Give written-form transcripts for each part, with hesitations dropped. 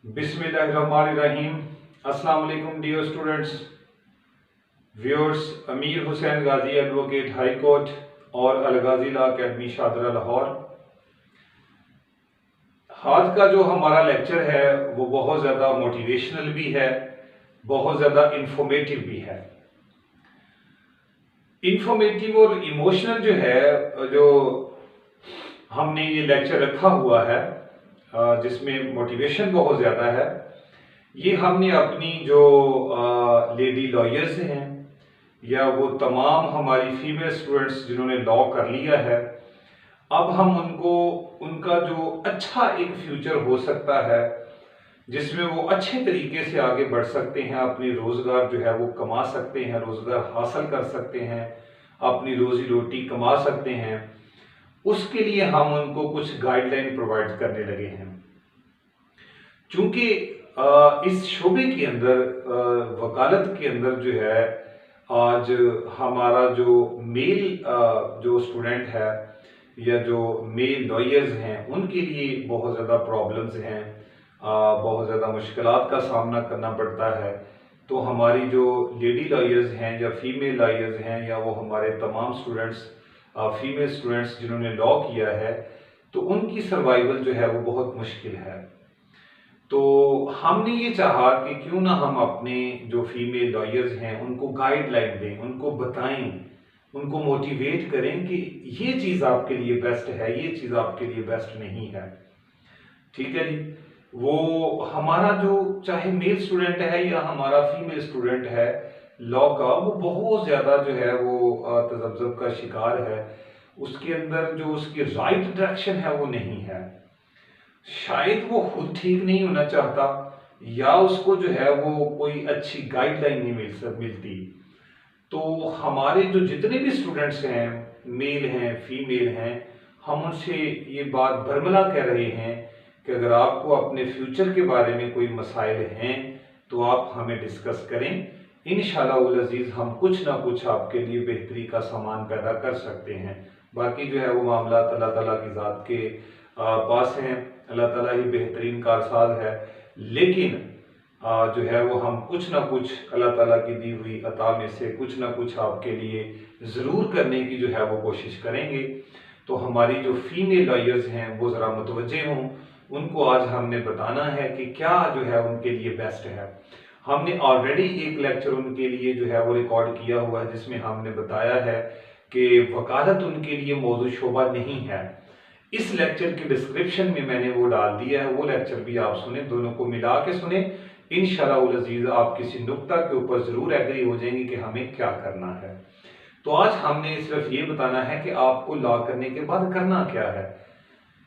बिस्मिल्लाहिर्रहमानिर्रहीम। अस्सलाम वालेकुम dear students, viewers. Amir Hussain Ghazi advocate high court और अल गाजी लॉ अकेडमी शादरा लाहौर। आज का जो हमारा लेक्चर है वो बहुत ज़्यादा मोटिवेशनल भी है, बहुत ज़्यादा इंफॉर्मेटिव भी है। इंफॉर्मेटिव और इमोशनल जो है, जो हमने ये लेक्चर रखा हुआ है जिसमें मोटिवेशन बहुत ज़्यादा है, ये हमने अपनी जो लेडी लॉयर्स हैं या वो तमाम हमारी फीमेल स्टूडेंट्स जिन्होंने लॉ कर लिया है, अब हम उनको उनका जो अच्छा एक फ्यूचर हो सकता है जिसमें वो अच्छे तरीके से आगे बढ़ सकते हैं, अपनी रोज़गार जो है वो कमा सकते हैं, रोज़गार हासिल कर सकते हैं, अपनी रोज़ी रोटी कमा सकते हैं, उसके लिए हम उनको कुछ गाइडलाइन प्रोवाइड करने लगे हैं। चूंकि इस शोबे के अंदर वकालत के अंदर जो है आज हमारा जो मेल जो स्टूडेंट है या जो मेल लॉयर्स हैं उनके लिए बहुत ज़्यादा प्रॉब्लम्स हैं, बहुत ज़्यादा मुश्किलात का सामना करना पड़ता है। तो हमारी जो लेडी लॉयर्स हैं या फीमेल लॉयर्स हैं या वो हमारे तमाम स्टूडेंट्स फीमेल स्टूडेंट्स जिन्होंने लॉ किया है, तो उनकी सर्वाइवल जो है वो बहुत मुश्किल है। तो हमने ये चाहा कि क्यों ना हम अपने जो फीमेल लॉयर्स हैं उनको गाइडलाइन दें, उनको बताएं, उनको मोटिवेट करें कि ये चीज़ आपके लिए बेस्ट है, ये चीज़ आपके लिए बेस्ट नहीं है। ठीक है जी। वो हमारा जो चाहे मेल स्टूडेंट है या हमारा फीमेल स्टूडेंट है लॉ का, वो बहुत ज़्यादा जो है वो तज़ब्ज़ुब का शिकार है। उसके अंदर जो उसकी राइट डायरेक्शन है वो नहीं है। शायद वो खुद ठीक नहीं होना चाहता या उसको जो है वो कोई अच्छी गाइडलाइन नहीं मिलती। तो हमारे जो जितने भी स्टूडेंट्स हैं, मेल हैं फीमेल हैं, हम उनसे ये बात बरमला कह रहे हैं कि अगर आपको अपने फ्यूचर के बारे में कोई मसाइल हैं तो आप हमें डिस्कस करें। इंशाअल्लाह अज़ीज़ हम कुछ ना कुछ आपके लिए बेहतरी का सामान पैदा कर सकते हैं। बाकी जो है वो मामला अल्लाह ताला की ज़ात के पास हैं, अल्लाह ताला ही बेहतरीन कारसाज है। लेकिन जो है वो हम कुछ ना कुछ अल्लाह ताला की दी हुई अता में से कुछ ना कुछ आपके लिए ज़रूर करने की जो है वो कोशिश करेंगे। तो हमारी जो फीमेल लॉयर्स हैं वो ज़रा मुतवज्जे हों, उनको आज हमने बताना है कि क्या जो है उनके लिए बेस्ट है। हमने ऑलरेडी एक लेक्चर उनके लिए जो है वो रिकॉर्ड किया हुआ है जिसमें हमने बताया है कि वकालत उनके लिए मौजूद शोबा नहीं है। इस लेक्चर के डिस्क्रिप्शन में मैंने वो डाल दिया है, वो लेक्चर भी आप सुने, दोनों को मिला के सुने। इंशाअल्लाह अज़ीज़ आप किसी नुक्ता के ऊपर ज़रूर एग्री हो जाएंगे कि हमें क्या करना है। तो आज हमने सिर्फ ये बताना है कि आपको लॉ करने के बाद करना क्या है।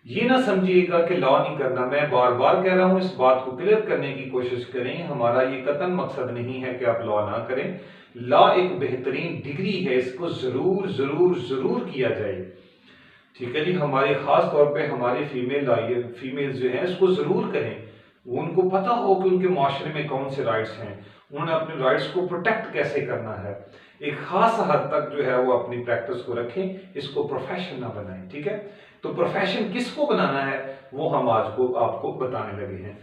ये ना समझिएगा कि लॉ नहीं करना, मैं बार बार कह रहा हूं, इस बात को क्लियर करने की कोशिश करें। हमारा ये कतन मकसद नहीं है कि आप लॉ ना करें। लॉ एक बेहतरीन डिग्री है, इसको जरूर जरूर जरूर किया जाए। ठीक है जी। हमारे खास तौर पे हमारे फीमेल्स जो हैं इसको जरूर करें। उनको पता हो कि उनके माशरे में कौन से राइट्स हैं, उन्हें अपने राइट्स को प्रोटेक्ट कैसे करना है। एक खास हद तक जो है वो अपनी प्रैक्टिस को रखें, इसको प्रोफेशन ना बनाएं। ठीक है। तो प्रोफेशन किसको बनाना है वो हम आज को आपको बताने लगे हैं।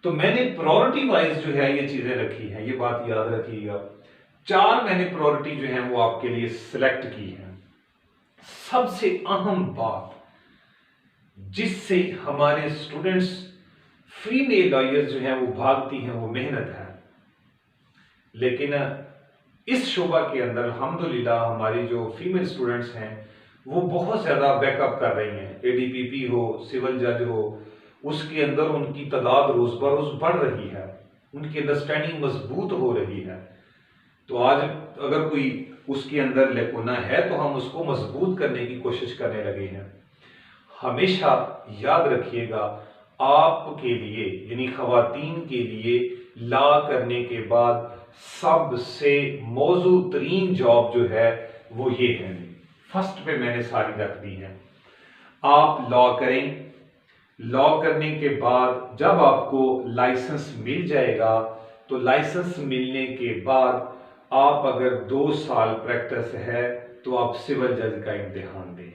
तो मैंने प्रायोरिटी वाइज जो है ये चीजें रखी हैं, ये बात याद रखिएगा। 4 मैंने प्रायोरिटी जो है वो आपके लिए सिलेक्ट की है। सबसे अहम बात जिससे हमारे स्टूडेंट्स फीमेल लॉयर्स जो हैं वो भागती हैं वो मेहनत है। लेकिन इस शोबा के अंदर अल्हम्दुलिल्लाह हमारी जो फीमेल स्टूडेंट्स हैं वो बहुत ज़्यादा बैकअप कर रही हैं। एडीपीपी हो, सिविल जज हो, उसके अंदर उनकी तादाद रोज़ बरोज़ बढ़ रही है, उनकी अंडरस्टैंडिंग मजबूत हो रही है। तो आज अगर कोई उसके अंदर लेकुना है तो हम उसको मजबूत करने की कोशिश करने लगे हैं। हमेशा याद रखिएगा, आपके लिए यानी खवातीन के लिए लॉ करने के बाद सबसे मौजू तरीन जॉब जो है वो ये है। फर्स्ट पे मैंने सारी रख दी है। आप लॉ करें, लॉ करने के बाद जब आपको लाइसेंस मिल जाएगा तो लाइसेंस मिलने के बाद आप अगर 2 साल प्रैक्टिस है तो आप सिविल जज का इम्तिहान दें।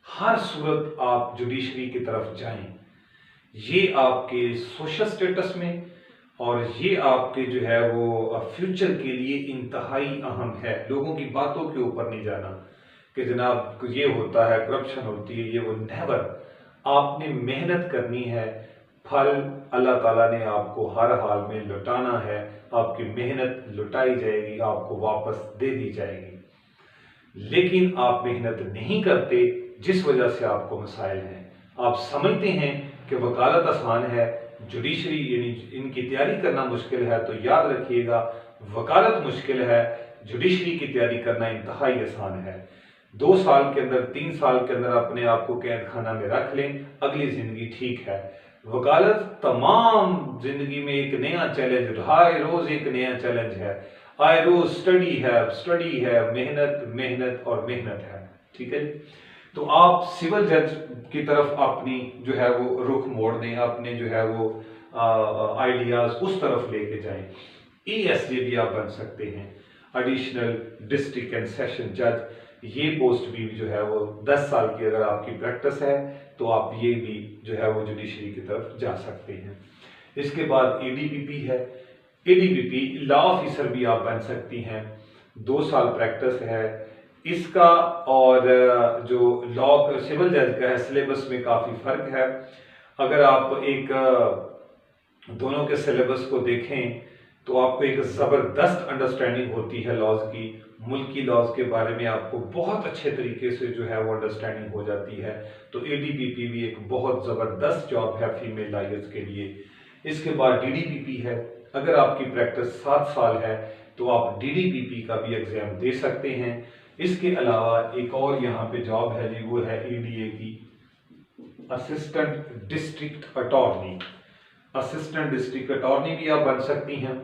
हर सूरत आप जुडिशरी की तरफ जाएं। ये आपके सोशल स्टेटस में और ये आपके जो है वो फ्यूचर के लिए इंतहाई अहम है। लोगों की बातों के ऊपर नहीं जाना कि जनाब ये होता है, करप्शन होती है, ये वो नेवर। आपने मेहनत करनी है, फल अल्लाह ताला ने आपको हर हाल में लौटाना है। आपकी मेहनत लुटाई जाएगी, आपको वापस दे दी जाएगी। लेकिन आप मेहनत नहीं करते, जिस वजह से आपको मसाइल हैं। आप समझते हैं कि वकालत आसान है, जुडिशरी यानी इनकी तैयारी करना मुश्किल है, तो याद रखिएगा वकालत मुश्किल है, जुडिशरी की तैयारी करना इंतहाई आसान है। 2 साल के अंदर 3 साल के अंदर अपने आप को कैद खाना में रख लें, अगली जिंदगी ठीक है। वकालत तमाम जिंदगी में एक नया चैलेंज, हर रोज एक नया चैलेंज है, आए रोज स्टडी है, मेहनत मेहनत और मेहनत है। ठीक है, तो आप सिविल जज की तरफ अपनी जो है वो रुख मोड़ दें, अपने जो है वो आइडियाज उस तरफ लेके जाएं। ESJ भी आप बन सकते हैं, एडिशनल डिस्ट्रिक्ट एंड सेशन जज। ये पोस्ट भी जो है वो 10 साल की अगर आपकी प्रैक्टिस है तो आप ये भी जो है वो जुडिशरी की तरफ जा सकते हैं। इसके बाद ADPP है, ADPP लॉ ऑफिसर भी आप बन सकती हैं, 2 साल प्रैक्टिस है इसका। और जो लॉ सिविल जज का है, सिलेबस में काफ़ी फर्क है। अगर आप एक दोनों के सिलेबस को देखें तो आपको एक ज़बरदस्त अंडरस्टैंडिंग होती है लॉज की, मुल्की लॉज के बारे में आपको बहुत अच्छे तरीके से जो है वो अंडरस्टैंडिंग हो जाती है। तो ADPP भी एक बहुत ज़बरदस्त जॉब है फीमेल लॉयर्स के लिए। इसके बाद DDPP है, अगर आपकी प्रैक्टिस 7 साल है तो आप DDPP का भी एग्ज़ाम दे सकते हैं। इसके अलावा एक और यहाँ पे जॉब है जी, वो है ADA की, assistant district attorney. Assistant district attorney भी आप बन सकती हैं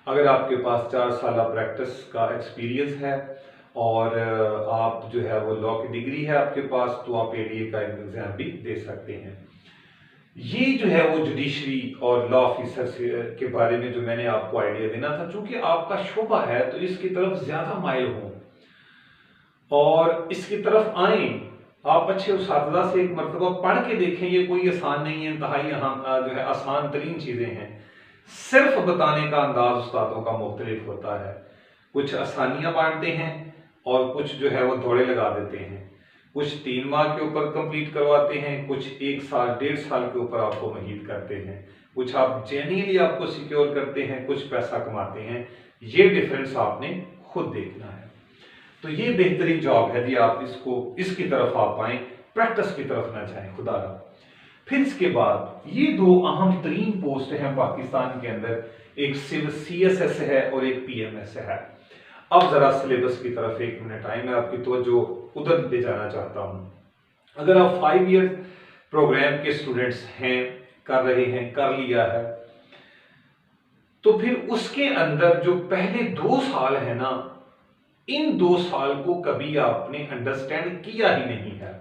अगर आपके पास 4 साल प्रैक्टिस का एक्सपीरियंस है और आप जो है वो लॉ की डिग्री है आपके पास, तो आप ADA का एग्जाम भी दे सकते हैं। ये जो है वो जुडिशरी और लॉ ऑफिसर के बारे में जो मैंने आपको आइडिया देना था, चूंकि आपका शोबा है तो इसकी तरफ ज्यादा माइल हो और इसकी तरफ आए। आप अच्छे उस्तादा से एक मरतबा पढ़ के देखें, ये कोई आसान नहीं है, इंतहाई जो है आसान तरीन चीजें हैं। सिर्फ बताने का अंदाज उस्तादों का मुख्तलिफ होता है, कुछ आसानियां बांटते हैं और कुछ जो है वो दौड़े लगा देते हैं। कुछ 3 माह के ऊपर कंप्लीट करवाते हैं, कुछ 1 साल 1.5 साल के ऊपर आपको महीद करते हैं, कुछ आप जेन्युइनली आपको सिक्योर करते हैं, कुछ पैसा कमाते हैं। ये डिफरेंस आपने खुद देखना है। तो ये बेहतरीन जॉब है जी, आप इसको इसकी तरफ आप आए, प्रैक्टिस की तरफ ना जाएं खुदा रहा। फिर इसके बाद ये 2 अहम तरीन पोस्ट हैं पाकिस्तान के अंदर, एक CSS है और एक PMS है। अब जरा सिलेबस की तरफ 1 मिनट आए, मैं आपकी तवज्जो उधर ले जाना चाहता हूँ। अगर आप 5 ईयर प्रोग्राम के स्टूडेंट्स हैं, कर रहे हैं, कर लिया है, तो फिर उसके अंदर जो पहले 2 साल है ना, इन 2 साल को कभी आपने अंडरस्टैंड किया ही नहीं है।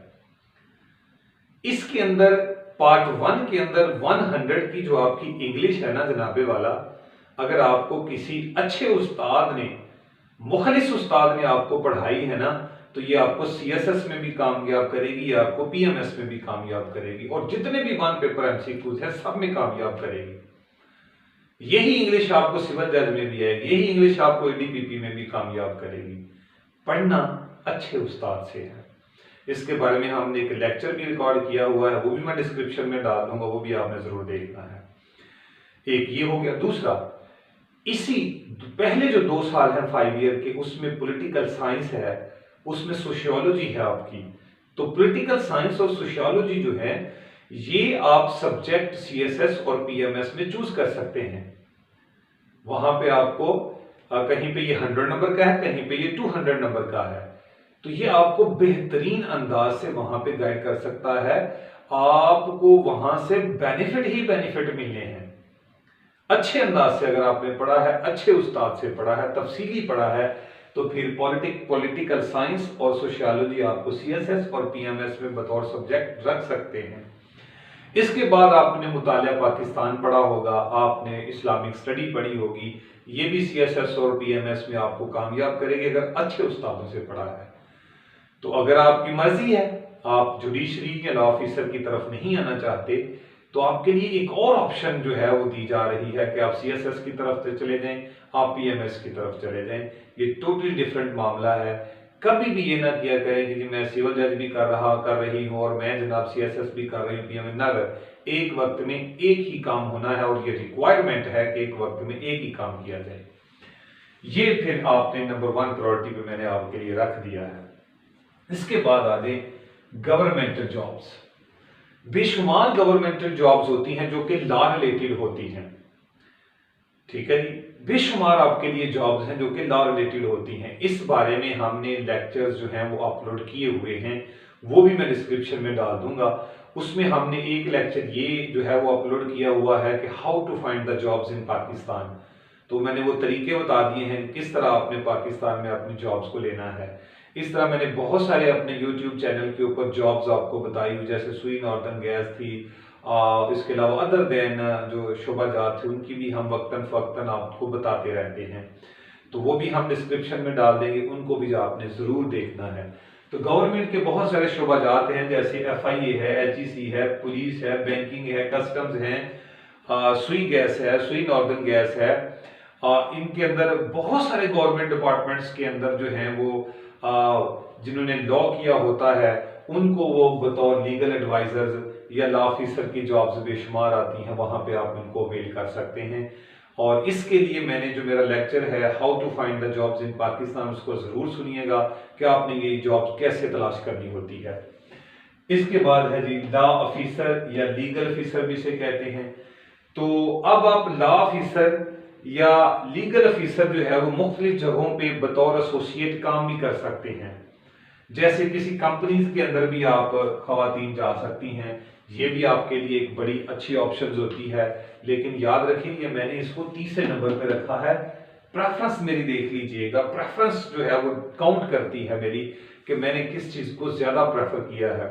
इसके अंदर पार्ट 1 के अंदर 100 की जो आपकी इंग्लिश है ना जनाबे वाला, अगर आपको किसी अच्छे उस्ताद ने, मुखलिस उस्ताद ने आपको पढ़ाई है ना, तो ये आपको CSS में भी कामयाब करेगी, आपको PMS में भी कामयाब करेगी और जितने भी 1 पेपर MCQs है सब में कामयाब करेगी। यही इंग्लिश आपको सिविल जज में भी आएगी, यही इंग्लिश आपको ADPP में भी कामयाब करेगी। पढ़ना अच्छे उस्ताद से है। इसके बारे में हमने एक लेक्चर भी रिकॉर्ड किया हुआ है, वो भी मैं डिस्क्रिप्शन में डाल दूंगा, वो भी आपने जरूर देखना है। एक ये हो गया। दूसरा, इसी पहले जो 2 साल हैं 5 ईयर के, उसमें पॉलिटिकल साइंस है, उसमें सोशियोलॉजी है आपकी। तो पॉलिटिकल साइंस और सोशियोलॉजी जो है, ये आप सब्जेक्ट CSS और PMS में चूज कर सकते हैं। वहां पे आपको कहीं पे ये 100 नंबर का है, कहीं पे ये 200 नंबर का है, तो ये आपको बेहतरीन अंदाज से वहां पे गाइड कर सकता है। आपको वहां से बेनिफिट ही बेनिफिट मिलने हैं। अच्छे अंदाज से अगर आपने पढ़ा है, अच्छे उस्ताद से पढ़ा है, तफसीली पढ़ा है, तो फिर पॉलिटिकल साइंस और सोशियोलॉजी आपको CSS और PMS में बतौर सब्जेक्ट रख सकते हैं। इसके बाद आपने मुतालिया पाकिस्तान पढ़ा होगा, आपने इस्लामिक स्टडी पढ़ी होगी, ये भी CSS और PMS में आपको कामयाब करेगी अगर अच्छे उस्तादों से पढ़ा है। तो अगर आपकी मर्जी है, आप जुडिशरी या लॉ ऑफिसर की तरफ नहीं आना चाहते, तो आपके लिए एक और ऑप्शन जो है वो दी जा रही है कि आप CSS की तरफ से चले जाएं, आप PMS की तरफ चले जाएं। ये टोटली डिफरेंट मामला है। कभी भी ये ना किया करें कि मैं सिविल जज भी कर रही हूँ और मैं जनाब CSS भी कर रही हूँ, PMS ना कर। एक वक्त में एक ही काम होना है और ये रिक्वायरमेंट है कि एक वक्त में एक ही काम किया जाए। ये फिर आपने नंबर 1 प्रायोरिटी पे मैंने आपके लिए रख दिया है। इसके बाद आ जाए गवर्नमेंटल जॉब्स। बेशुमार गवर्नमेंटल जॉब्स होती हैं जो कि लॉ रिलेटेड होती हैं, ठीक है जी। बेशुमार आपके लिए जॉब्स हैं जो कि लॉ रिलेटेड होती हैं। इस बारे में हमने लेक्चर्स जो हैं वो अपलोड किए हुए हैं, वो भी मैं डिस्क्रिप्शन में डाल दूंगा। उसमें हमने एक लेक्चर ये जो है वो अपलोड किया हुआ है कि how to find the jobs in Pakistan. तो मैंने वो तरीके बता दिए हैं किस तरह आपने पाकिस्तान में अपनी जॉब्स को लेना है। इस तरह मैंने बहुत सारे अपने YouTube चैनल के ऊपर जॉब्स आपको बताई हुई, जैसे सुई नॉर्दर्न गैस थी, इसके अलावा अदर देन जो शोबाजात थे उनकी भी हम वक्तन फक्तन आपको बताते रहते हैं। तो वो भी हम डिस्क्रिप्शन में डाल देंगे, उनको भी आपने ज़रूर देखना है। तो गवर्नमेंट के बहुत सारे शोबाजात हैं, जैसे FIA है, HEC है, पुलिस है, बैंकिंग है, कस्टम्स हैं, सुई गैस है, सुई नॉर्दर्न गैस है। इनके अंदर बहुत सारे गवर्नमेंट डिपार्टमेंट्स के अंदर जो हैं वो जिन्होंने लॉ किया होता है उनको वो बतौर लीगल एडवाइजर्स या लॉ ऑफिसर की जॉब्स बेशुमार आती हैं, वहां पे आप उनको अवेल कर सकते हैं। और इसके लिए मैंने जो मेरा लेक्चर है how to find the jobs in Pakistan, उसको जरूर सुनिएगा कि आपने ये जॉब्स कैसे तलाश करनी होती है। इसके बाद है जी लॉ ऑफिसर या लीगल ऑफिसर भी इसे कहते हैं। तो अब आप लॉ ऑफिसर या लीगल ऑफिसर जो है वो मुख्तलिफ जगहों पे बतौर एसोसिएट काम भी कर सकते हैं। जैसे किसी कंपनीज के अंदर भी आप खवातीन जा सकती हैं, ये भी आपके लिए एक बड़ी अच्छी ऑप्शन होती है। लेकिन याद रखिए मैंने इसको तीसरे नंबर पे रखा है। प्रेफरेंस मेरी देख लीजिएगा, प्रेफरेंस जो है वो काउंट करती है मेरी कि मैंने किस चीज को ज्यादा प्रेफर किया है।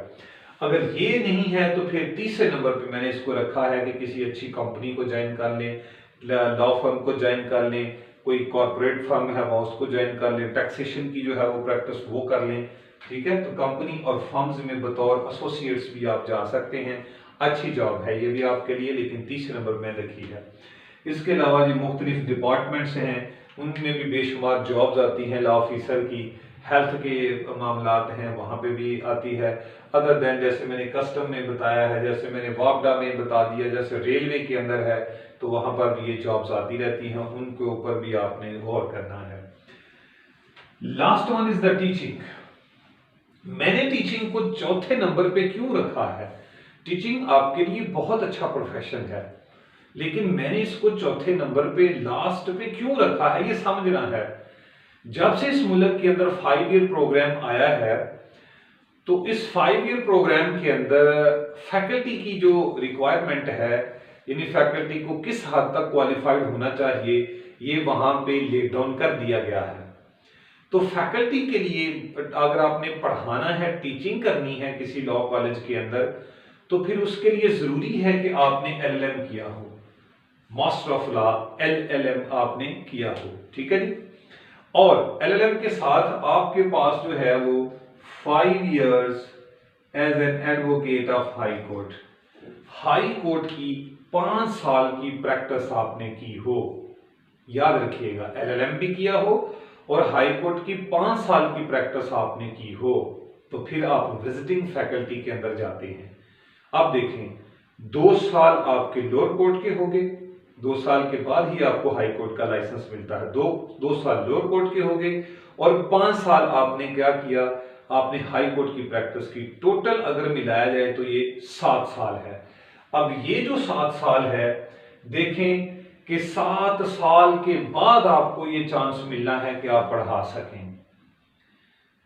अगर ये नहीं है तो फिर तीसरे नंबर पे मैंने इसको रखा है कि किसी अच्छी कंपनी को ज्वाइन कर लें, लॉ फर्म को ज्वाइन कर लें, कोई कॉर्पोरेट फर्म है वो उसको ज्वाइन कर लें, टैक्सेशन की जो है वो प्रैक्टिस वो कर लें, ठीक है। तो कंपनी और फर्म्स में बतौर एसोसिएट्स भी आप जा सकते हैं, अच्छी जॉब है ये भी आपके लिए, लेकिन तीसरे नंबर में रखी है। इसके अलावा जो मुख्तलिफ डिपार्टमेंट्स हैं उनमें भी बेशुमार जॉब्स आती हैं लॉ ऑफिसर की, हेल्थ के मामलात हैं वहाँ पे भी आती है। अदर देन जैसे मैंने कस्टम में बताया है, जैसे मैंने वापडा में बता दिया, जैसे रेलवे के अंदर है तो वहाँ पर भी ये जॉब्स आती रहती हैं, उनके ऊपर भी आपने गौर करना है। Last one is the teaching. मैंने टीचिंग को चौथे नंबर पे क्यों रखा है? टीचिंग आपके लिए बहुत अच्छा प्रोफेशन है, लेकिन मैंने इसको चौथे नंबर पे लास्ट पे क्यों रखा है ये समझना है। जब से इस मुल्क के अंदर 5 ईयर प्रोग्राम आया है तो इस 5 ईयर प्रोग्राम के अंदर फैकल्टी की जो रिक्वायरमेंट है, यानी फैकल्टी को किस हद तक क्वालिफाइड होना चाहिए, ये वहां पे लेट डाउन कर दिया गया है। तो फैकल्टी के लिए अगर आपने पढ़ाना है, टीचिंग करनी है किसी लॉ कॉलेज के अंदर, तो फिर उसके लिए जरूरी है कि आपने LLM किया हो, मास्टर ऑफ लॉ LLM आपने किया हो, ठीक है जी। और LLM के साथ आपके पास जो है वो 5 years as an advocate of high court, high court की 5 साल की प्रैक्टिस आपने की हो। याद रखिएगा, LLM भी किया हो और हाई कोर्ट की 5 साल की प्रैक्टिस आपने की हो, तो फिर आप विजिटिंग फैकल्टी के अंदर जाते हैं। अब देखें, 2 साल आपके लोअर कोर्ट के हो गए, 2 साल के बाद ही आपको हाई कोर्ट का लाइसेंस मिलता है। दो साल लोअर कोर्ट के हो गए और 5 साल आपने क्या किया, आपने हाई कोर्ट की प्रैक्टिस की। टोटल अगर मिलाया जाए तो ये 7 साल है। अब ये जो 7 साल है, देखें कि 7 साल के बाद आपको ये चांस मिलना है कि आप पढ़ा सकें।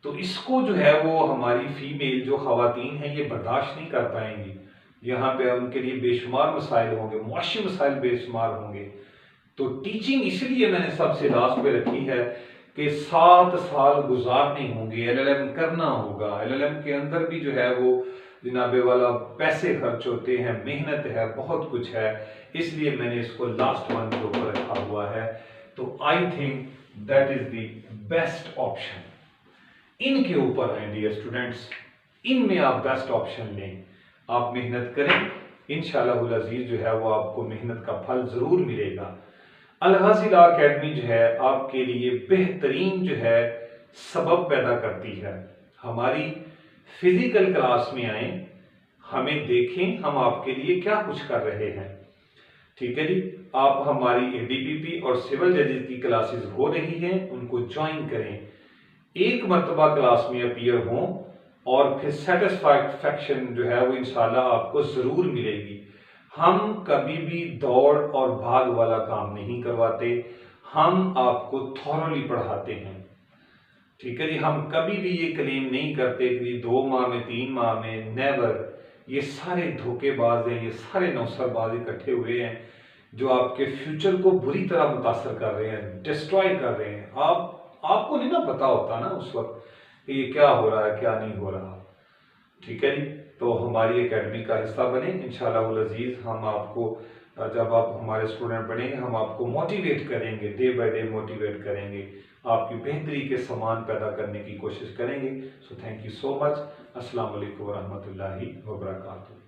तो इसको जो है वो हमारी फीमेल जो खवातीन हैं ये बर्दाश्त नहीं कर पाएंगी। यहाँ पे उनके लिए बेशुमार मसाइल होंगे, मुआशी मसाइल बेशुमार होंगे। तो टीचिंग इसलिए मैंने सबसे लास्ट पे रखी है कि 7 साल गुजारने होंगे, LLM करना होगा। LLM के अंदर भी जो है वो जनाबे वाला पैसे खर्च होते हैं, मेहनत है, बहुत कुछ है, इसलिए मैंने इसको लास्ट वन के ऊपर रखा हुआ है। तो I think that is the best option. इनके ऊपर आए डियर स्टूडेंट्स, इनमें आप बेस्ट ऑप्शन लें, आप मेहनत करें, इंशाअल्लाहुल अज़ीज़ जो है वो आपको मेहनत का फल ज़रूर मिलेगा। अल-गाज़ी लॉ अकेडमी जो है आपके लिए बेहतरीन जो है सबब पैदा करती है। हमारी फिजिकल क्लास में आए, हमें देखें हम आपके लिए क्या कुछ कर रहे हैं। ठीक है जी, आप हमारी एडीपीपी और सिविल जजेस की क्लासेस हो रही हैं, उनको ज्वाइन करें, एक मरतबा क्लास में अपीयर हों और फिर सेटिस्फैक्शन जो है वो इंशाल्लाह आपको ज़रूर मिलेगी। हम कभी भी दौड़ और भाग वाला काम नहीं करवाते, हम आपको थॉरली पढ़ाते हैं। ठीक है जी, हम कभी भी ये क्लेम नहीं करते कि 2 माह में 3 माह में, नेवर। ये सारे धोखेबाज हैं, ये सारे नौसरबाज इकट्ठे हुए हैं जो आपके फ्यूचर को बुरी तरह मुतासर कर रहे हैं, डिस्ट्रॉय कर रहे हैं। आपको नहीं ना पता होता ना उस वक्त कि ये क्या हो रहा है क्या नहीं हो रहा। ठीक है जी, तो हमारी एकेडमी का हिस्सा बने इंशाअल्लाह अज़ीज़। हम आपको जब आप हमारे स्टूडेंट बनेंगे हम आपको मोटिवेट करेंगे, डे बाय डे मोटिवेट करेंगे, आपकी बेहतरी के सामान पैदा करने की कोशिश करेंगे। So thank you so much. अस्सलाम वालेकुम व रहमतुल्लाहि व बरकातुहू।